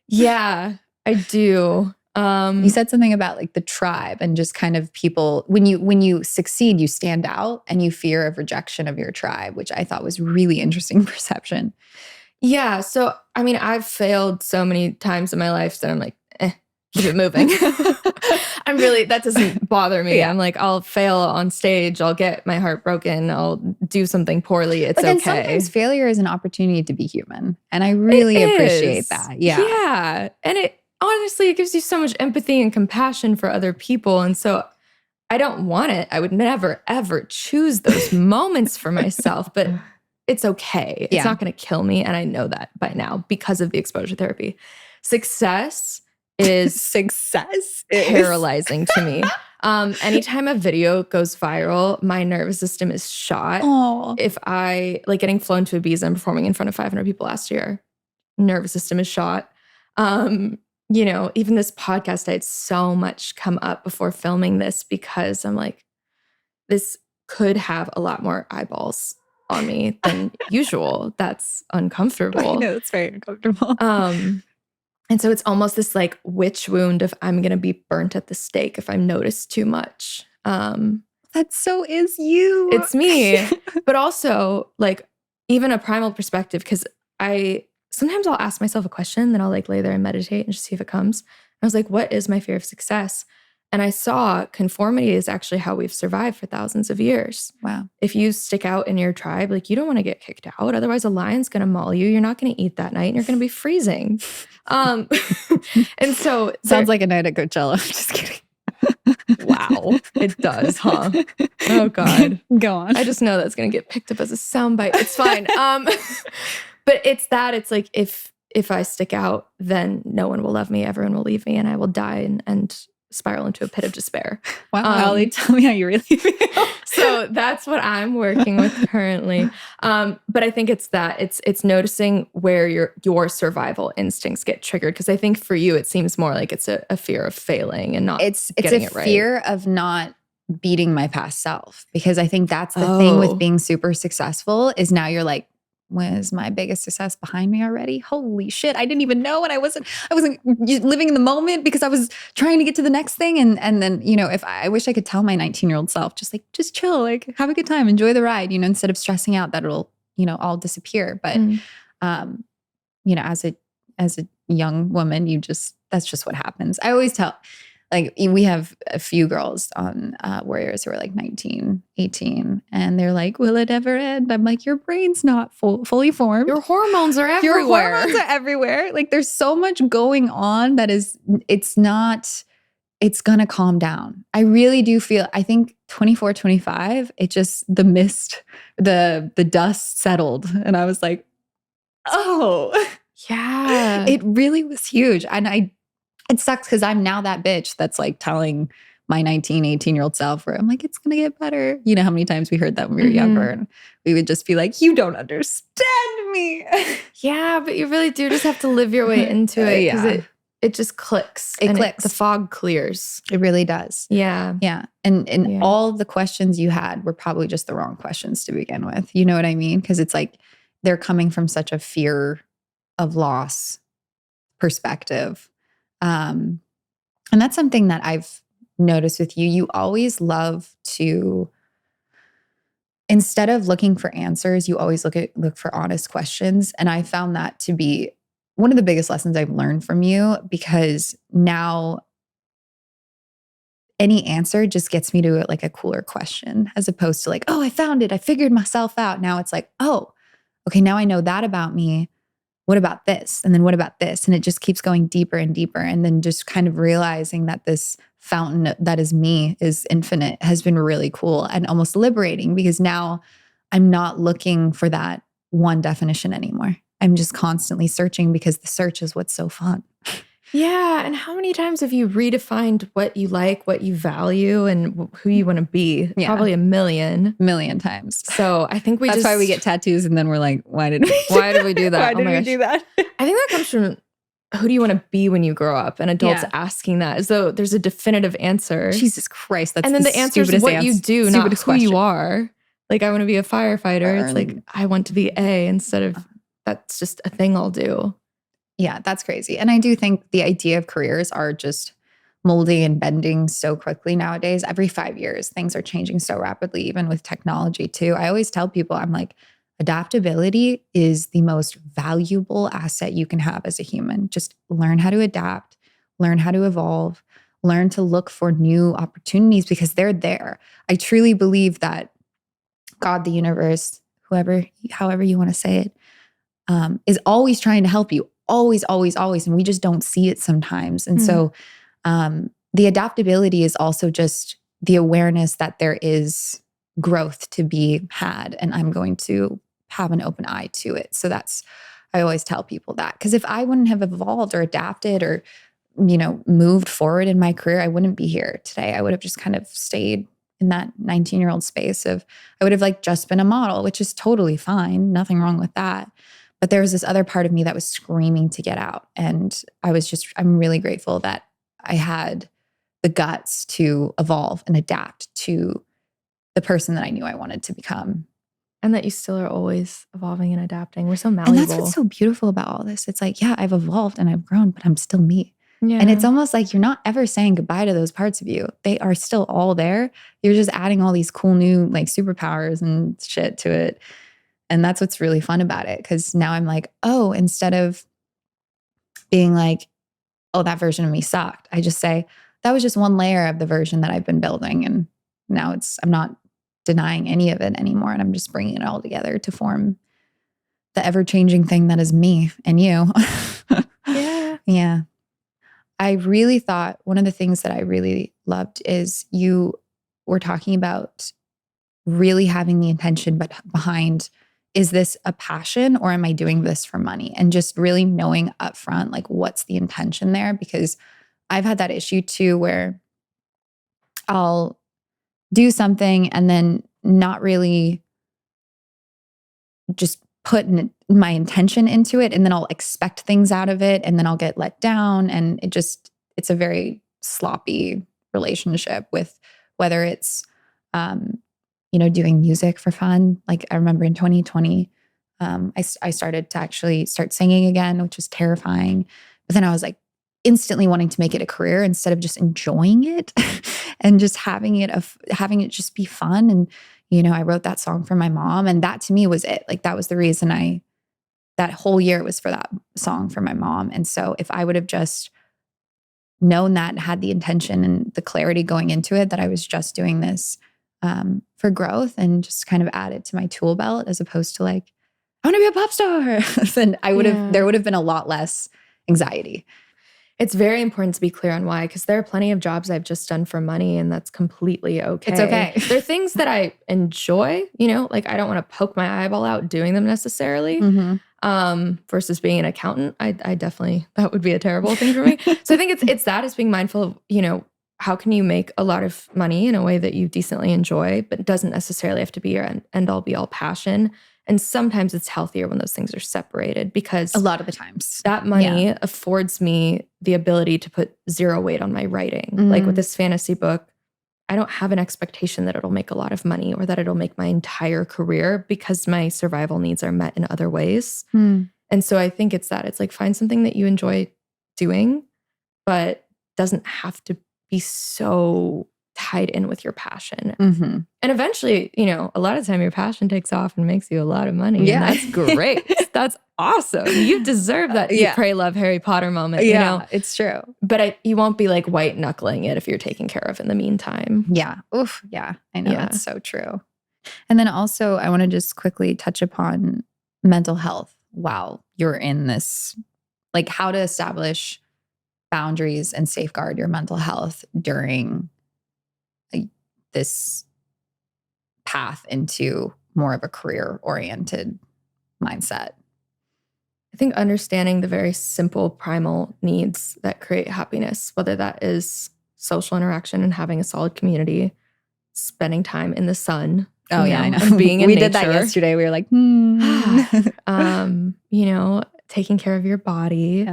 Yeah, I do. You said something about like the tribe and just kind of people, when you succeed, you stand out and you fear of rejection of your tribe, which I thought was really interesting perception. Yeah. So, I mean, I've failed so many times in my life that I'm like, keep it moving. That doesn't bother me. Yeah. I'm like, I'll fail on stage. I'll get my heart broken. I'll do something poorly. It's okay. Sometimes failure is an opportunity to be human. And I really appreciate that. Yeah. Yeah. And honestly, it gives you so much empathy and compassion for other people. And so I don't want it. I would never, ever choose those moments for myself, but it's okay. It's not going to kill me. And I know that by now because of the exposure therapy. Success is paralyzing to me. Anytime a video goes viral, my nervous system is shot. Aww. If I, like getting flown to Ibiza and performing in front of 500 people last year, nervous system is shot. Even this podcast, I had so much come up before filming this because I'm like, this could have a lot more eyeballs on me than usual. That's uncomfortable. I know, it's very uncomfortable. And so it's almost this like witch wound of I'm going to be burnt at the stake if I'm noticed too much. That so is you. It's me. But also like even a primal perspective, because sometimes I'll ask myself a question, then I'll like lay there and meditate and just see if it comes. I was like, what is my fear of success? And I saw conformity is actually how we've survived for thousands of years. Wow. If you stick out in your tribe, like you don't want to get kicked out. Otherwise a lion's going to maul you. You're not going to eat that night and you're going to be freezing. And so sounds like a night at Coachella. I'm just kidding. Wow. It does, huh? Oh God. Go on. I just know that's going to get picked up as a soundbite. It's fine. But it's like if I stick out, then no one will love me. Everyone will leave me and I will die and spiral into a pit of despair. Wow, Holly, tell me how you really feel. So that's what I'm working with currently. But I think it's that. It's noticing where your survival instincts get triggered. Because I think for you, it seems more like it's a fear of failing and not getting it right. It's a fear of not beating my past self. Because I think that's the thing with being super successful is now you're like, was my biggest success behind me already? Holy shit. I didn't even know. And I wasn't living in the moment because I was trying to get to the next thing. And then, if I wish I could tell my 19-year-old self, just chill, like have a good time, enjoy the ride, instead of stressing out that it'll, all disappear. But, as a young woman, that's just what happens. I always tell, like we have a few girls on Warriors who are like 19, 18, and they're like, will it ever end? I'm like, your brain's not fully formed. Your hormones are everywhere. Your hormones are everywhere. Like there's so much going on that it's gonna calm down. I really do feel, I think 24, 25, it just, the mist, the dust settled. And I was like, oh. Yeah. It really was huge. And it sucks because I'm now that bitch that's like telling my 19, 18-year-old self where I'm like, it's going to get better. You know how many times we heard that when we were younger and we would just be like, you don't understand me. Yeah, but you really do just have to live your way into it because it just clicks. It clicks. The fog clears. It really does. Yeah. Yeah. And all of the questions you had were probably just the wrong questions to begin with. You know what I mean? Because it's like they're coming from such a fear of loss perspective. And that's something that I've notice with you, you always love to, instead of looking for answers, you always look for honest questions. And I found that to be one of the biggest lessons I've learned from you, because now any answer just gets me to like a cooler question, as opposed to like, oh, I found it, I figured myself out. Now it's like, oh, okay, now I know that about me. What about this? And then what about this? And it just keeps going deeper and deeper. And then just kind of realizing that this fountain that is me is infinite has been really cool and almost liberating, because now I'm not looking for that one definition anymore. I'm just constantly searching, because the search is what's so fun. Yeah. And how many times have you redefined what you like, what you value, and who you want to be? Yeah. Probably a million. Million times. So I think That's why we get tattoos, and then we're like, why did we do that? Why did we do that? I think that comes from, who do you want to be when you grow up? And adults asking that as though there's a definitive answer. Jesus Christ. That's and then the answer is what you do, not who you are. Like, I want to be a firefighter. It's like, I want to be A, instead of that's just a thing I'll do. Yeah, that's crazy. And I do think the idea of careers are just molding and bending so quickly nowadays. Every 5 years, things are changing so rapidly, even with technology too. I always tell people, I'm like, adaptability is the most valuable asset you can have as a human. Just learn how to adapt, learn how to evolve, learn to look for new opportunities, because they're there. I truly believe that God, the universe, however you want to say it, is always trying to help you. Always, always, always. And we just don't see it sometimes. And so the adaptability is also just the awareness that there is growth to be had, and I'm going to have an open eye to it. So I always tell people that, because if I wouldn't have evolved or adapted or, moved forward in my career, I wouldn't be here today. I would have just kind of stayed in that 19-year-old space I would have just been a model, which is totally fine. Nothing wrong with that. But there was this other part of me that was screaming to get out. And I'm really grateful that I had the guts to evolve and adapt to the person that I knew I wanted to become. And that you still are always evolving and adapting. We're so malleable. And that's what's so beautiful about all this. It's like, yeah, I've evolved and I've grown, but I'm still me. Yeah. And it's almost like you're not ever saying goodbye to those parts of you. They are still all there. You're just adding all these cool new superpowers and shit to it. And that's what's really fun about it. Because now I'm like, oh, instead of being like, oh, that version of me sucked, I just say, that was just one layer of the version that I've been building. And now I'm not denying any of it anymore. And I'm just bringing it all together to form the ever-changing thing that is me and you. Yeah. Yeah. I really thought one of the things that I really loved is you were talking about really having the intention behind, is this a passion or am I doing this for money? And just really knowing upfront, what's the intention there? Because I've had that issue too, where I'll do something and then not really just put my intention into it. And then I'll expect things out of it. And then I'll get let down. And it's a very sloppy relationship with whether it's, doing music for fun. Like I remember in 2020, I started to actually start singing again, which was terrifying. But then I was instantly wanting to make it a career instead of just enjoying it and just having it just be fun. And, I wrote that song for my mom, and that to me was it. That was the reason that whole year was for that song for my mom. And so if I would have just known that and had the intention and the clarity going into it, that I was just doing this for growth and just kind of add it to my tool belt, as opposed to I want to be a pop star, then there would have been a lot less anxiety. It's very important to be clear on why, because there are plenty of jobs I've just done for money, and that's completely okay. It's okay. There are things that I enjoy, I don't want to poke my eyeball out doing them necessarily. Mm-hmm. Versus being an accountant, I definitely, that would be a terrible thing for me. So I think it's being mindful of, how can you make a lot of money in a way that you decently enjoy, but it doesn't necessarily have to be your end all be all passion. And sometimes it's healthier when those things are separated, because a lot of the times that money affords me the ability to put zero weight on my writing. Mm-hmm. Like with this fantasy book, I don't have an expectation that it'll make a lot of money or that it'll make my entire career, because my survival needs are met in other ways. Mm. And so I think it's find something that you enjoy doing, but doesn't have to be so tied in with your passion. Mm-hmm. And eventually, a lot of time your passion takes off and makes you a lot of money. Yeah. And that's great. That's awesome. You deserve that Eat, Pray, Love Harry Potter moment. Yeah, it's true. But you won't be like white knuckling it if you're taken care of in the meantime. Yeah. Oof. Yeah. I know. That's so true. And then also, I want to just quickly touch upon mental health while you're in this, like how to establish boundaries and safeguard your mental health during this path into more of a career-oriented mindset. I think understanding the very simple primal needs that create happiness, whether that is social interaction and having a solid community, spending time in the sun. Oh, yeah, I know. And being in we nature. did that yesterday. We were like, taking care of your body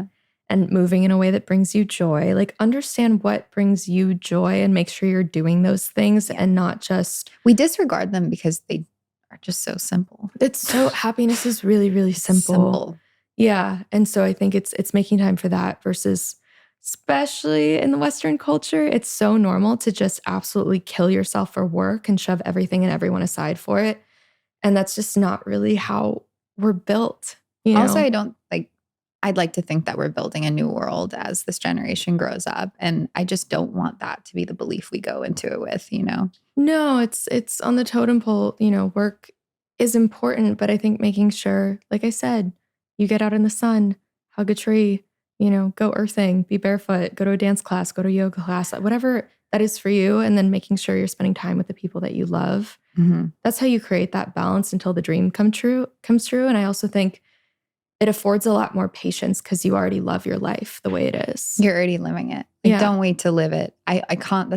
and moving in a way that brings you joy. Like understand what brings you joy and make sure you're doing those things and not just... We disregard them because they are just so simple. Happiness is really, really simple. Yeah. And so I think it's making time for that versus, especially in the Western culture, it's so normal to just absolutely kill yourself for work and shove everything and everyone aside for it. And that's just not really how we're built. Also, I'd like to think that we're building a new world as this generation grows up. And I just don't want that to be the belief we go into it with, No, it's on the totem pole, work is important, but I think making sure, like I said, you get out in the sun, hug a tree, go earthing, be barefoot, go to a dance class, go to a yoga class, whatever that is for you. And then making sure you're spending time with the people that you love. Mm-hmm. That's how you create that balance until the dream comes true. And I also think it affords a lot more patience because you already love your life the way it is. You're already living it. Don't wait to live it. I can't,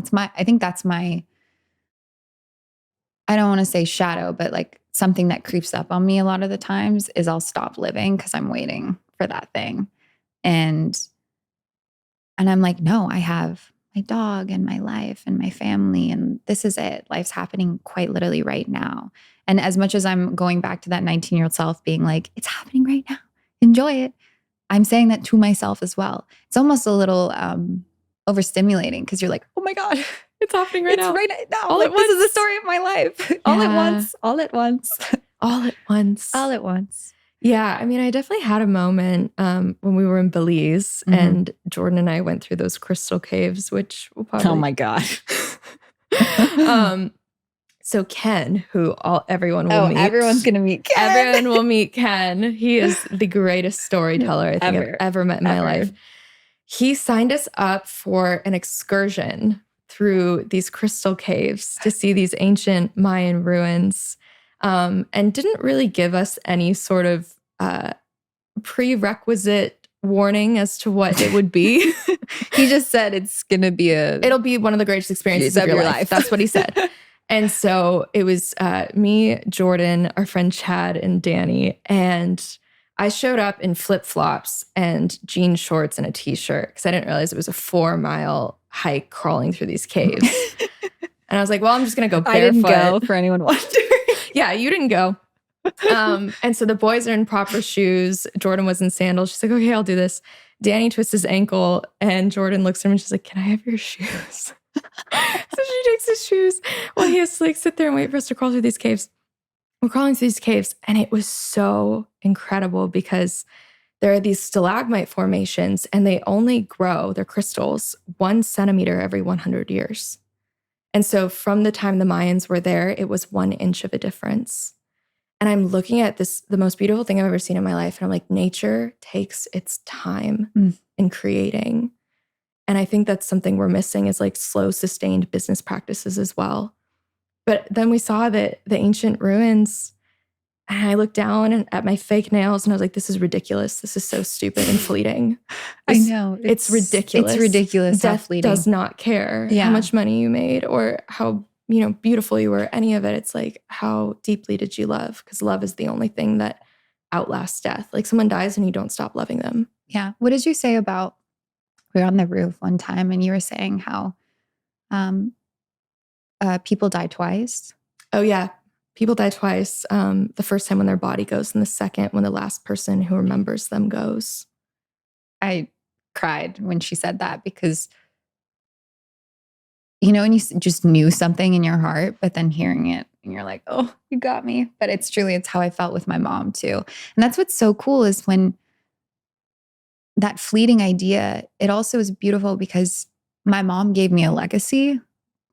I don't want to say shadow, but like something that creeps up on me a lot of the times is I'll stop living because I'm waiting for that thing. And I'm like, no, I have my dog and my life and my family, and this is it. Life's happening quite literally right now. And as much as I'm going back to that 19-year-old self being like, it's happening right now, enjoy it, I'm saying that to myself as well. It's almost a little overstimulating because you're like, oh my God, it's happening right now. It's right now. All at once. This is the story of my life. All at once. All at once. All at once. All at once. Yeah. I mean, I definitely had a moment when we were in Belize and Jordan and I went through those crystal caves, which will probably... Oh my God. So Ken, who everyone will meet. Everyone's going to meet Ken. Everyone will meet Ken. He is the greatest storyteller I think I've ever met in my life. He signed us up for an excursion through these crystal caves to see these ancient Mayan ruins, and didn't really give us any sort of prerequisite warning as to what it would be. He just said it'll be one of the greatest experiences of your life. That's what he said. And so it was me, Jordan, our friend Chad, and Danny. And I showed up in flip-flops and jean shorts and a t-shirt because I didn't realize it was a 4-mile hike crawling through these caves. And I was like, well, I'm just going to go barefoot. I didn't go, for anyone wondering. Yeah, you didn't go. And so the boys are in proper shoes. Jordan was in sandals. She's like, okay, I'll do this. Danny twists his ankle and Jordan looks at him and she's like, can I have your shoes? So she takes his shoes while he has to like sit there and wait for us to crawl through these caves. We're crawling through these caves and it was so incredible because there are these stalagmite formations and they only grow, they're crystals, 1 centimeter every 100 years. And so from the time the Mayans were there, it was 1 inch of a difference. And I'm looking at this, the most beautiful thing I've ever seen in my life. And I'm like, nature takes its time in creating. And I think that's something we're missing is like slow, sustained business practices as well. But then we saw the ancient ruins and I looked down at my fake nails and I was like, this is ridiculous. This is so stupid and fleeting. I know. It's ridiculous. It's ridiculous. Death does not care how much money you made or how beautiful you were, any of it. It's like, how deeply did you love? Because love is the only thing that outlasts death. Like someone dies and you don't stop loving them. Yeah. What did you say about, we were on the roof one time and you were saying how people die twice? Oh yeah. People die twice. The first time when their body goes and the second when the last person who remembers them goes. I cried when she said that because you know, and just knew something in your heart, but then hearing it and you're like, oh, you got me. But it's how I felt with my mom too. And that's what's so cool is when that fleeting idea, it also is beautiful because my mom gave me a legacy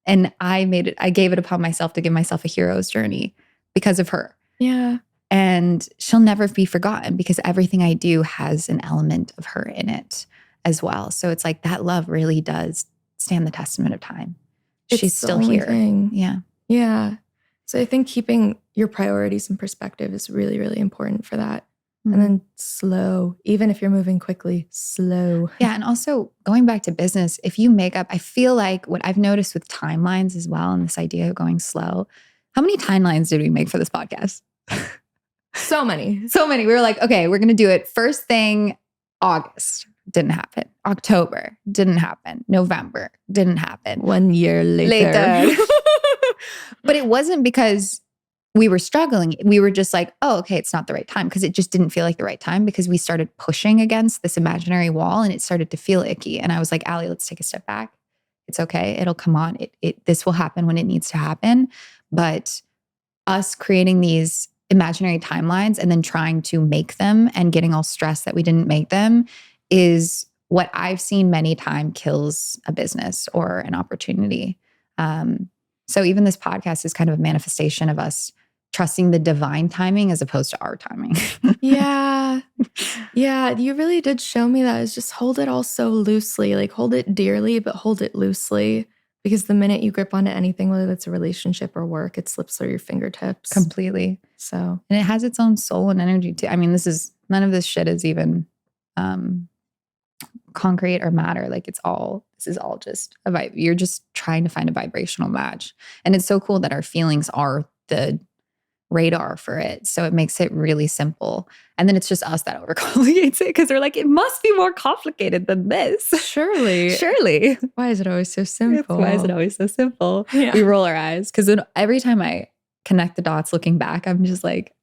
and I gave it upon myself to give myself a hero's journey because of her. Yeah. And she'll never be forgotten because everything I do has an element of her in it as well. So it's like that love really does stand the testament of time. She's still here. Yeah. Yeah. So I think keeping your priorities in perspective is really, really important for that. Mm-hmm. And then slow, even if you're moving quickly, slow. Yeah. And also going back to business, if you make up, I feel like what I've noticed with timelines as well, and this idea of going slow, how many timelines did we make for this podcast? So many. We were like, okay, we're going to do it first thing August. Didn't happen. October didn't happen. November didn't happen. 1 year later. But it wasn't because we were struggling. We were just like, oh, okay, it's not the right time because it just didn't feel like the right time because we started pushing against this imaginary wall and it started to feel icky. And I was like, Allie, let's take a step back. It's okay. It'll come on. This will happen when it needs to happen. But us creating these imaginary timelines and then trying to make them and getting all stressed that we didn't make them is what I've seen many times kills a business or an opportunity. So even this podcast is kind of a manifestation of us trusting the divine timing as opposed to our timing. Yeah. Yeah. You really did show me that. Is just hold it all so loosely, like hold it dearly, but hold it loosely. Because the minute you grip onto anything, whether it's a relationship or work, it slips through your fingertips. Completely. So, and it has its own soul and energy too. I mean, none of this shit is even concrete or matter. Like this is all just a vibe. You're just trying to find a vibrational match. And it's so cool that our feelings are the radar for it. So it makes it really simple. And then it's just us that overcomplicates it because we're like, it must be more complicated than this. Surely. Why is it always so simple? Yeah. We roll our eyes because every time I connect the dots looking back, I'm just like,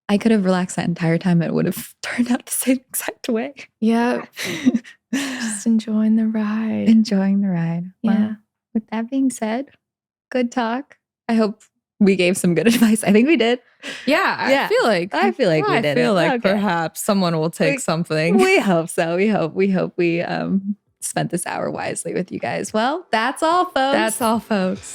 I could have relaxed that entire time. It would have turned out the same exact way. Yeah. Just enjoying the ride. Yeah. Well, with that being said, good talk. I hope we gave some good advice. I think we did. Yeah. I feel like we did. I feel like perhaps someone will take something. We hope so. We hope we spent this hour wisely with you guys. Well, that's all, folks.